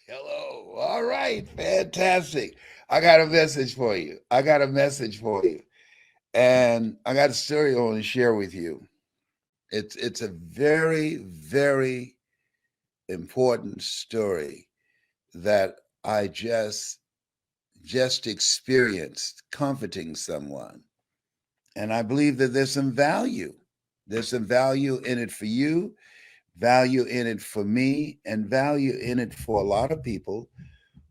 Hello. All right. Fantastic. I got a message for you. I got a message for you. And I got a story I want to share with you. It's a very, very important story that I just experienced comforting someone. And I believe that there's some value. There's some value in it for you, value in it for me, and value in it for a lot of people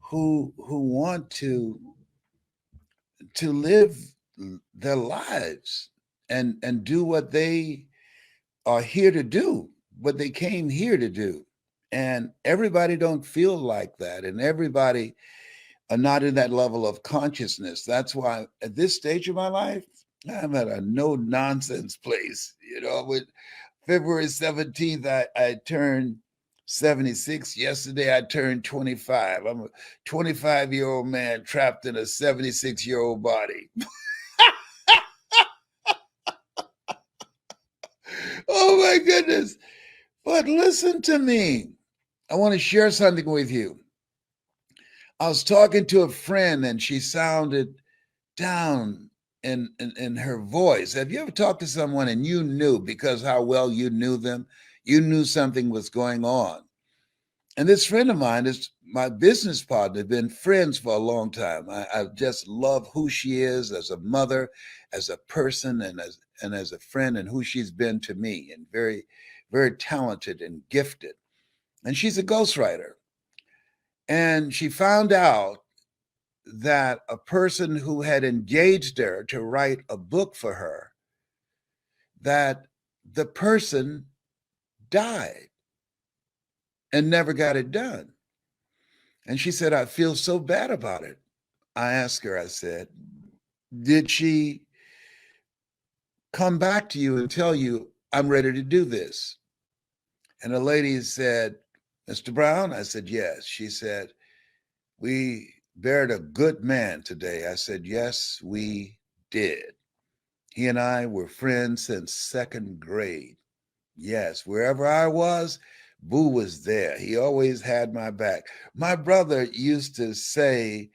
who want to live their lives and do what they are here to do, what they came here to do. And everybody don't feel like that, and everybody are not in that level of consciousness. That's why at this stage of my life, I'm at a no nonsense place. With February 17th, I turned 76. Yesterday, I turned 25. I'm a 25-year-old man trapped in a 76-year-old body. Oh my goodness. But listen to me. I want to share something with you. I was talking to a friend and she sounded down in her voice. Have you ever talked to someone and you knew because how well you knew them, you knew something was going on? And this friend of mine is my business partner, been friends for a long time. I just love who she is as a mother, as a person, and as a friend, and who she's been to me, and very, very talented and gifted. And she's a ghostwriter. And she found out that a person who had engaged her to write a book for her, that the person died and never got it done. And she said, I feel so bad about it. I asked her, I said, did she come back to you and tell you, I'm ready to do this? And the lady said, Mr. Brown? I said, yes. She said, we buried a good man today. I said, yes, we did. He and I were friends since second grade. Yes, wherever I was, Boo was there. He always had my back. My brother used to say,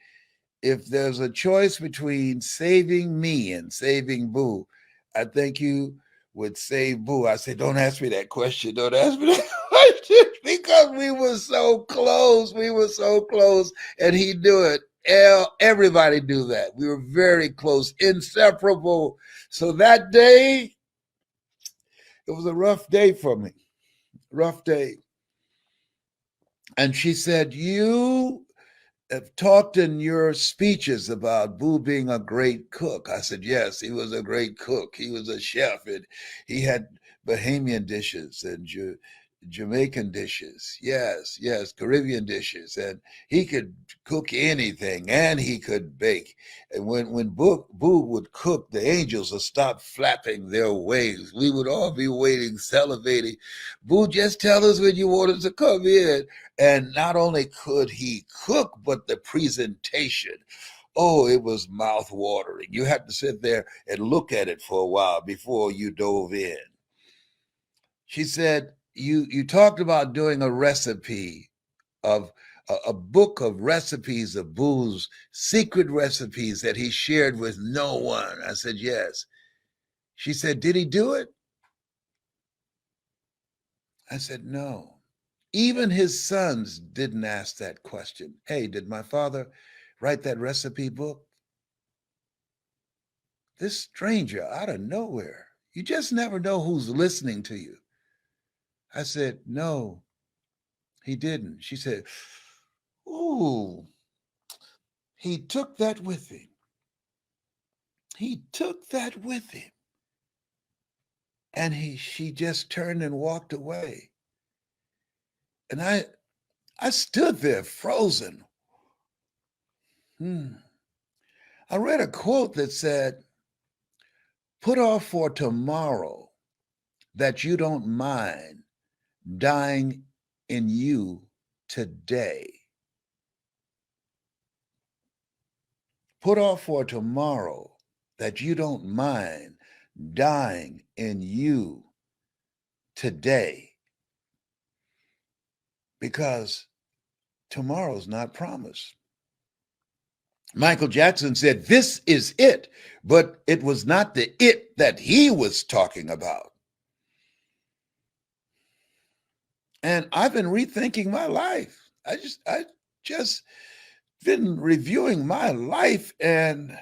if there's a choice between saving me and saving Boo, I think you would save Boo. I said, don't ask me that question. Don't ask me that question because we were so close. We were so close, and he knew it. Everybody knew that. We were very close, inseparable. So that day, it was a rough day for me. Rough day. And she said, you have talked in your speeches about Boo being a great cook. I said, yes, he was a great cook. He was a chef, and he had Bahamian dishes and Jamaican dishes. Yes, yes, Caribbean dishes. And he could cook anything, and he could bake. And when Boo would cook, the angels would stop flapping their wings. We would all be waiting, salivating. Boo, just tell us when you want us to come in. And not only could he cook, but the presentation. Oh, it was mouth watering. You had to sit there and look at it for a while before you dove in. She said, you talked about doing a recipe of a book of recipes of Boo's secret recipes that he shared with no one. I said, yes. She said, did he do it? I said, no. Even his sons didn't ask that question. Hey, did my father write that recipe book? This stranger out of nowhere. You just never know who's listening to you. I said, no, he didn't. She said, ooh, he took that with him. He took that with him. And she just turned and walked away. And I stood there frozen. Hmm. I read a quote that said, put off for tomorrow that you don't mind dying in you today. Put off for tomorrow that you don't mind dying in you today. Because tomorrow's not promised. Michael Jackson said, "This is it," but it was not the it that he was talking about. And I've been rethinking my life. I just been reviewing my life, and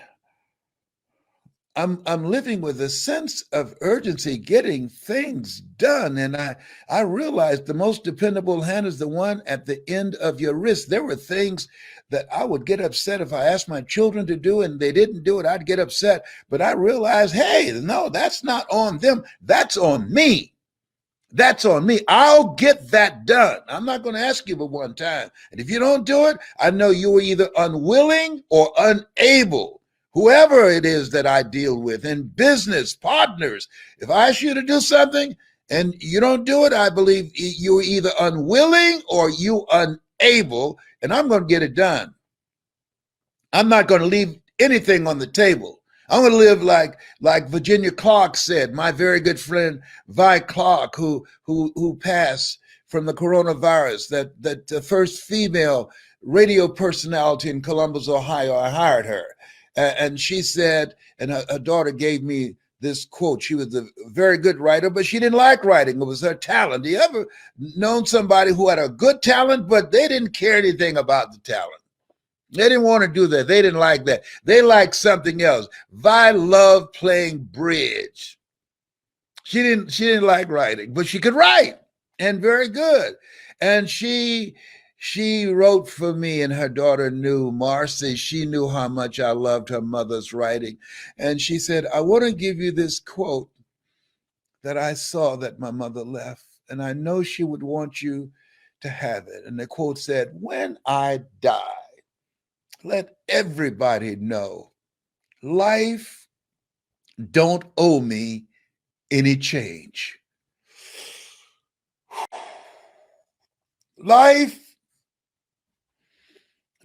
I'm living with a sense of urgency, getting things done. And I realized the most dependable hand is the one at the end of your wrist. There were things that I would get upset if I asked my children to do and they didn't do it. I'd get upset. But I realized, hey, no, that's not on them. That's on me. That's on me. I'll get that done. I'm not going to ask you but one time. And if you don't do it, I know you were either unwilling or unable. Whoever it is that I deal with in business, partners, if I ask you to do something and you don't do it, I believe you're either unwilling or you unable, and I'm going to get it done. I'm not going to leave anything on the table. I'm going to live like Virginia Clark said, my very good friend Vi Clark, who passed from the coronavirus, that the first female radio personality in Columbus, Ohio. I hired her, and she said, and her daughter gave me this quote. She was a very good writer, but she didn't like writing. It was her talent. You ever known somebody who had a good talent, but they didn't care anything about the talent? They didn't want to do that. They didn't like that. They liked something else. Vi loved playing bridge. She didn't like writing, but she could write, and very good. And she wrote for me, and her daughter knew, Marcy, she knew how much I loved her mother's writing. And she said, I want to give you this quote that I saw that my mother left, and I know she would want you to have it. And the quote said, when I die, let everybody know life don't owe me any change. Life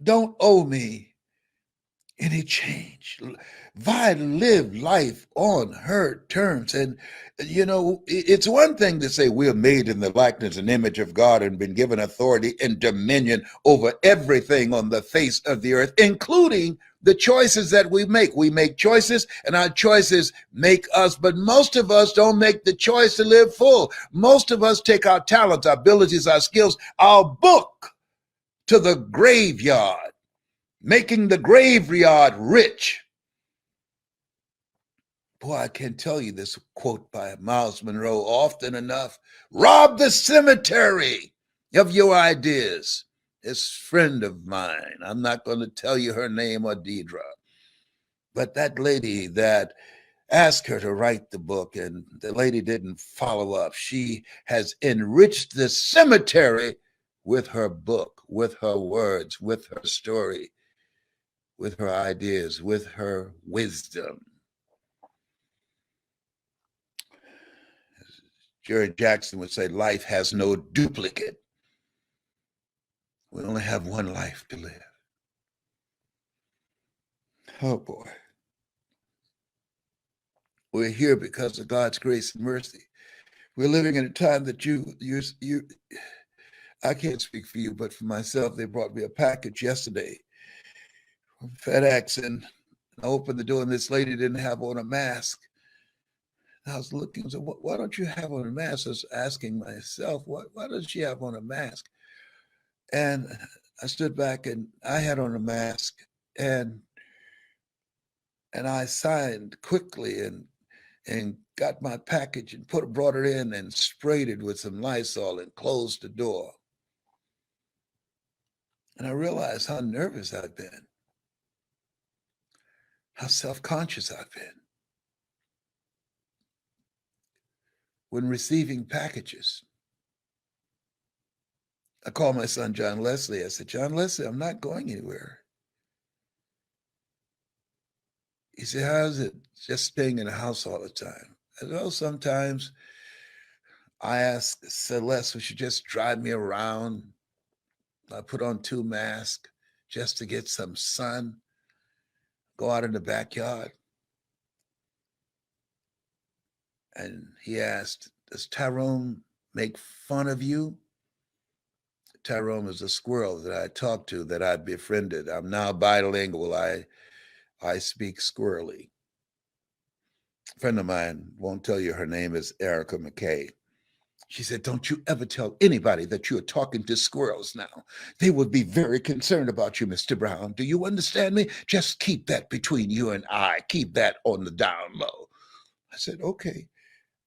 don't owe me any change. Vi lived life on her terms. And, you know, it's one thing to say we're made in the likeness and image of God and been given authority and dominion over everything on the face of the earth, including the choices that we make. We make choices, and our choices make us, but most of us don't make the choice to live full. Most of us take our talents, our abilities, our skills, our book to the graveyard, making the graveyard rich. Boy, I can't tell you this quote by Miles Monroe often enough. Rob the cemetery of your ideas. This friend of mine, I'm not going to tell you her name or Deidre, but that lady that asked her to write the book and the lady didn't follow up. She has enriched the cemetery with her book, with her words, with her story, with her ideas, with her wisdom. Jerry Jackson would say, life has no duplicate. We only have one life to live. Oh boy. We're here because of God's grace and mercy. We're living in a time that I can't speak for you, but for myself, they brought me a package yesterday from FedEx, and I opened the door, and this lady didn't have on a mask. And I was looking, so why don't you have on a mask? I was asking myself, why does she have on a mask? And I stood back, and I had on a mask, and I signed quickly and got my package and brought it in and sprayed it with some Lysol and closed the door. And I realized how nervous I've been, how self-conscious I've been when receiving packages. I called my son, John Leslie. I said, John Leslie, I'm not going anywhere. He said, how's it just staying in the house all the time? I said, well, sometimes I ask Celeste, would she just drive me around? I put on 2 masks just to get some sun, go out in the backyard. And he asked, does Tyrone make fun of you? Tyrone was a squirrel that I talked to, that I befriended. I'm now bilingual. I speak squirrely. A friend of mine, won't tell you her name, is Erica McKay. She said, don't you ever tell anybody that you're talking to squirrels now. They would be very concerned about you, Mr. Brown. Do you understand me? Just keep that between you and I. Keep that on the down low. I said, okay,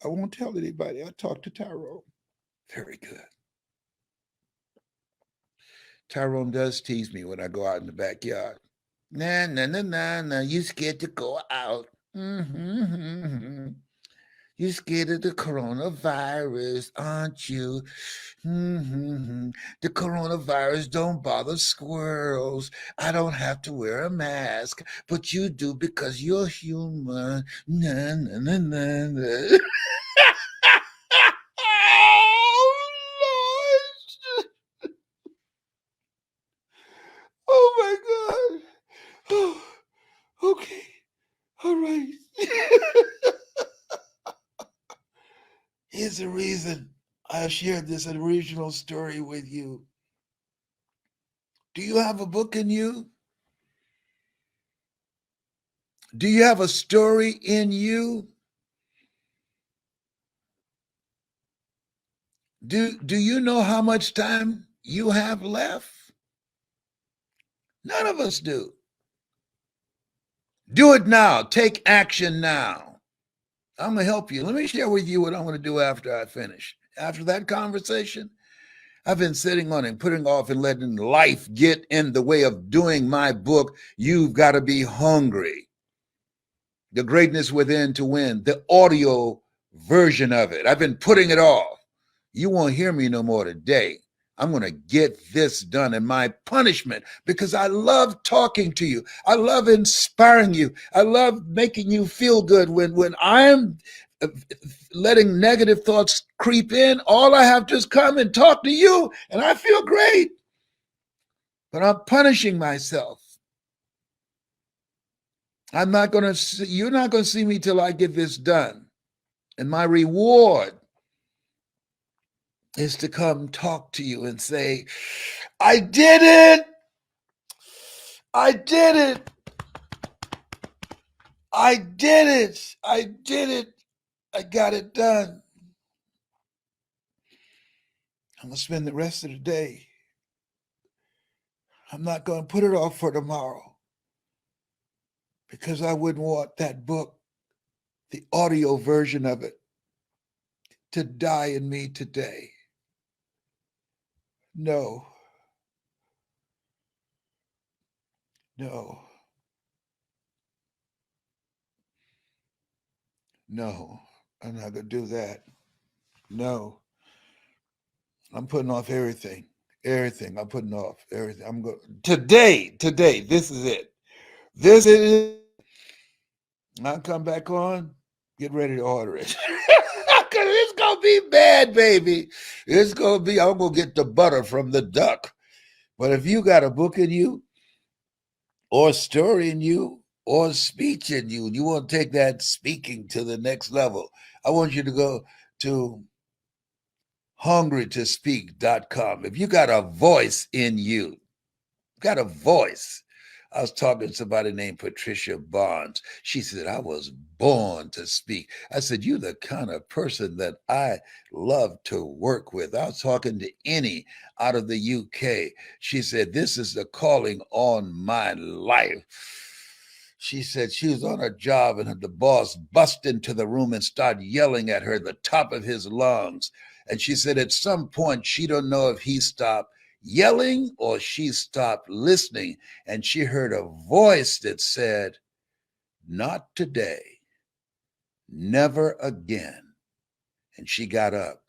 I won't tell anybody. I talked to Tyrone. Very good. Tyrone does tease me when I go out in the backyard. Nah, nah, nah, nah, nah. You scared to go out. Mm-hmm. You scared of the coronavirus, aren't you? Mm-hmm. The coronavirus don't bother squirrels. I don't have to wear a mask, but you do because you're human. Nah, nah, nah, nah, nah. Oh, Lord. Oh, my God. Oh, okay. All right. Here's the reason I shared this original story with you. Do you have a book in you? Do you have a story in you? Do you know how much time you have left? None of us do. Do it now. Take action now. I'm going to help you. Let me share with you what I'm going to do after I finish. After that conversation, I've been sitting on and putting off and letting life get in the way of doing my book. You've got to be hungry. The Greatness Within to Win, the audio version of it. I've been putting it off. You won't hear me no more today. I'm going to get this done. And my punishment, because I love talking to you. I love inspiring you. I love making you feel good. When I'm letting negative thoughts creep in, all I have to is come and talk to you, and I feel great. But I'm punishing myself. You're not going to see me till I get this done. And my reward is to come talk to you and say, I did it. I did it. I did it. I did it. I got it done. I'm going to spend the rest of the day. I'm not going to put it off for tomorrow because I wouldn't want that book, the audio version of it, to die in me today. No. No. No. I'm not going to do that. No. I'm putting off everything. Everything. I'm putting off everything. I'm going today. This is it. This is it. I'll come back on. Get ready to order it. Cause it's gonna be bad, baby. It's gonna be, I'm gonna get the butter from the duck. But if you got a book in you, or a story in you, or a speech in you, and you want to take that speaking to the next level, I want you to go to hungrytospeak.com. If you got a voice in you, got a voice. I was talking to somebody named Patricia Barnes. She said, I was born to speak. I said, you're the kind of person that I love to work with. I was talking to Annie out of the UK. She said, this is the calling on my life. She said she was on her job and the boss bust into the room and started yelling at her at the top of his lungs. And she said at some point, she don't know if he stopped yelling or she stopped listening, and she heard a voice that said, not today, never again. And she got up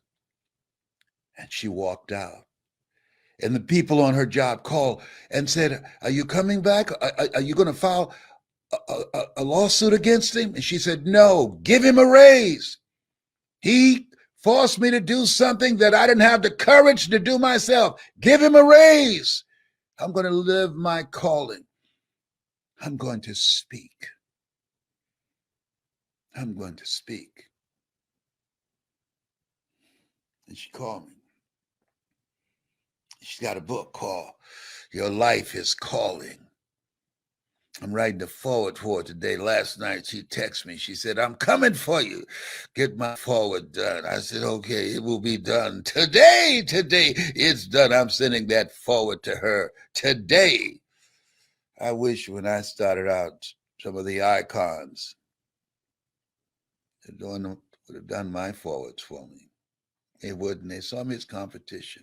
and she walked out. And the people on her job called and said, are you coming back? Are you going to file a lawsuit against him? And she said, no, give him a raise. He forced me to do something that I didn't have the courage to do myself. Give him a raise. I'm going to live my calling. I'm going to speak. I'm going to speak. And she called me. She's got a book called Your Life is Calling. I'm writing the forward for it today. Last night she texted me. She said, I'm coming for you. Get my forward done. I said, okay, it will be done today. Today it's done. I'm sending that forward to her today. I wish when I started out, some of the icons would have done my forwards for me. They wouldn't. They saw me as competition.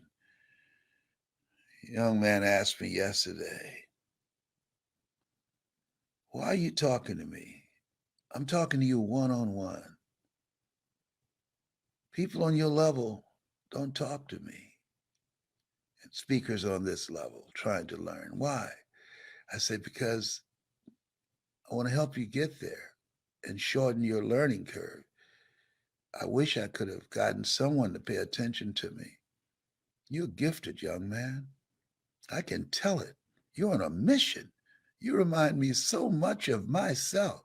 A young man asked me yesterday, why are you talking to me? I'm talking to you one-on-one. People on your level don't talk to me. And speakers on this level trying to learn. Why? I said, because I want to help you get there and shorten your learning curve. I wish I could have gotten someone to pay attention to me. You're gifted, young man. I can tell it. You're on a mission. You remind me so much of myself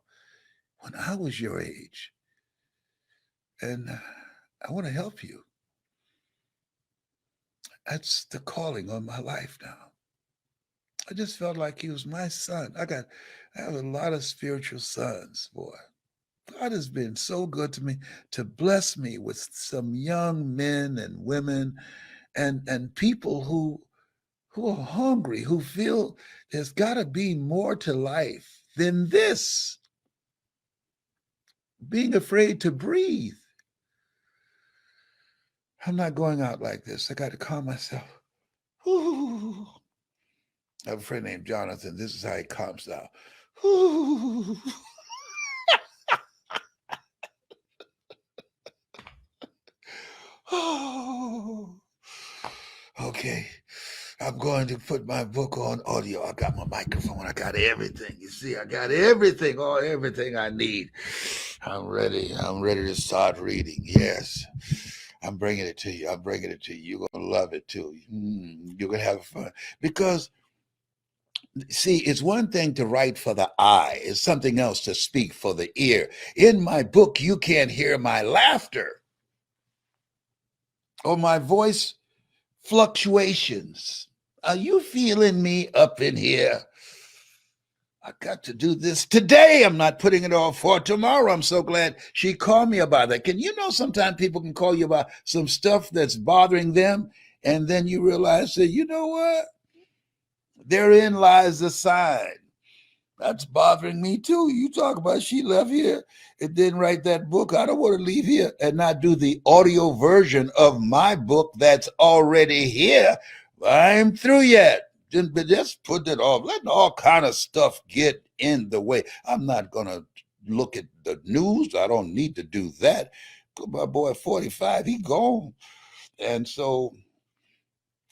when I was your age. And I want to help you. That's the calling on my life now. I just felt like he was my son. I have a lot of spiritual sons, boy. God has been so good to me to bless me with some young men and women and people who are hungry, who feel there's got to be more to life than this. Being afraid to breathe. I'm not going out like this. I got to calm myself. Ooh. I have a friend named Jonathan. This is how he calms down. Ooh. Oh. Okay. I'm going to put my book on audio. I got my microphone. I got everything. You see, I got everything, everything I need. I'm ready. I'm ready to start reading. Yes. I'm bringing it to you. I'm bringing it to you. You're going to love it too. You're going to have fun. Because, see, it's one thing to write for the eye, it's something else to speak for the ear. In my book, you can't hear my laughter or my voice fluctuations. Are you feeling me up in here? I got to do this today. I'm not putting it off for tomorrow. I'm so glad she called me about that. Can you know sometimes people can call you about some stuff that's bothering them, and then you realize that, you know what? Therein lies the sign. That's bothering me too. You talk about she left here and didn't write that book. I don't want to leave here and not do the audio version of my book that's already here. I ain't through yet. Just put it off. Letting all kind of stuff get in the way. I'm not gonna look at the news. I don't need to do that. My boy, 45, he gone, and so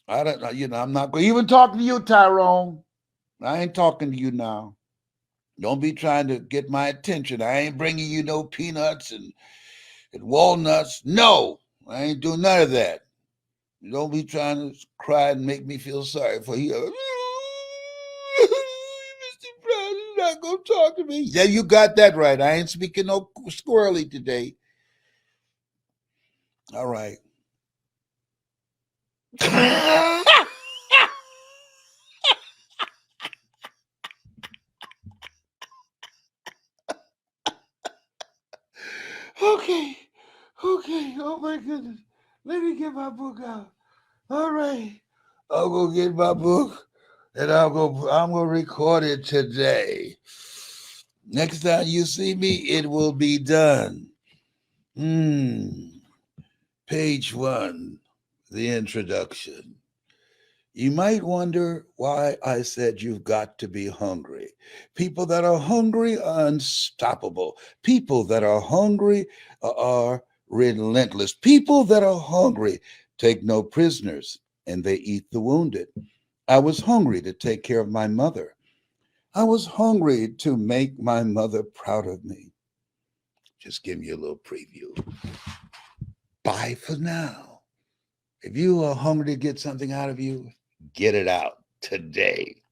I don't know. I'm not going to even talk to you, Tyrone. I ain't talking to you now. Don't be trying to get my attention. I ain't bringing you no peanuts and walnuts. No, I ain't doing none of that. Don't be trying to cry and make me feel sorry for you. Mr. Brown is not going to talk to me. Yeah, you got that right. I ain't speaking no squirrely today. All right. Okay. Okay. Oh my goodness. Let me get my book out. All right. I'll go get my book and I'm gonna record it today. Next time you see me, it will be done. Page 1, the introduction. You might wonder why I said you've got to be hungry. People that are hungry are unstoppable. People that are hungry are relentless. People that are hungry take no prisoners and they eat the wounded. I was hungry to take care of my mother. I was hungry to make my mother proud of me. Just give me a little preview. Bye for now. If you are hungry to get something out of you, get it out today.